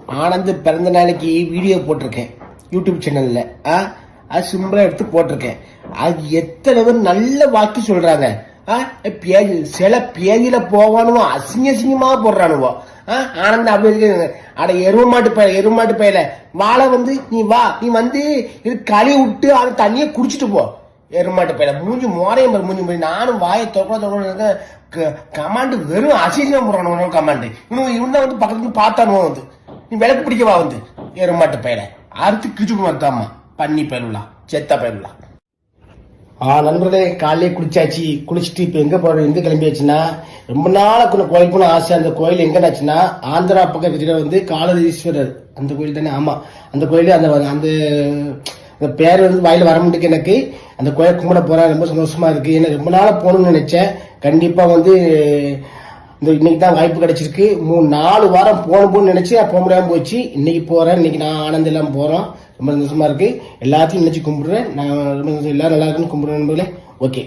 ஆனந்த் பிறந்த நாளைக்கு வீடியோ போட்டிருக்கேன் யூடியூப் சேனல்ல. அது சிம்பிளா எடுத்து போட்டிருக்கேன். அது எத்தனை பேர் நல்ல வாக்கு சொல்றாங்க. சில பேஜில போவானுவோ அசிங்க அசிங்கமா போடுறானுவோ. ஆனந்த் அப்படி இருக்கு. அட எருமாட்டு பையில வாழை வந்து நீ வா, நீ வந்து இது களி விட்டு அதை தண்ணியை குடிச்சிட்டு போ. எருமாட்டு பையில மூஞ்சி மோரையும் மூஞ்சி நானும் வாயை தொக்க கமாண்டு வெறும் அசிங்கமா போடுறானு கமாண்டு. இவன் தான் வந்து பக்கத்துல பார்த்தானுவோ வந்து நீ விளக்கு பிடிக்கவா வந்து எருமாட்டு பையில அறுத்து கிச்சுக்கு வந்தாமா பண்ணி பயிரலாம் செத்த பயிரலாம். நண்பர்களே, காலையிலே குளிச்சாச்சு. குளிச்சுட்டு இப்ப எங்க போறோம், எங்க கிளம்பியாச்சுன்னா ரொம்ப நாளுக்கு கோயில் போன ஆசை. அந்த கோயில் எங்கன்னாச்சுன்னா ஆந்திரா பக்கத்துல வந்து காலதீஸ்வரர் அந்த கோயில் தானே. ஆமா, அந்த கோயில அந்த பேர் வந்து வாயில வர முடியும் எனக்கு. அந்த கோயில் கும்பிட போறேன், ரொம்ப சந்தோஷமா இருக்கு. ஏன்னா ரொம்ப நாளா போகணும்னு நினைச்சேன். கண்டிப்பா வந்து இன்னைக்கு தான் வாய்ப்பு கிடைச்சிருக்கு. 3-4 வாரம் போகணும்னு நினைச்சு போக முடியாம போச்சு. இன்னைக்கு போறேன். இன்னைக்கு நான் ஆனந்த் எல்லாம் போறோம். ரொம்ப சந்தோஷமா இருக்கு. எல்லாத்தையும் நினைச்சு கும்பிடுறேன். நான் எல்லாரும் நல்லா இருக்குன்னு கும்பிடுறேன். ஓகே.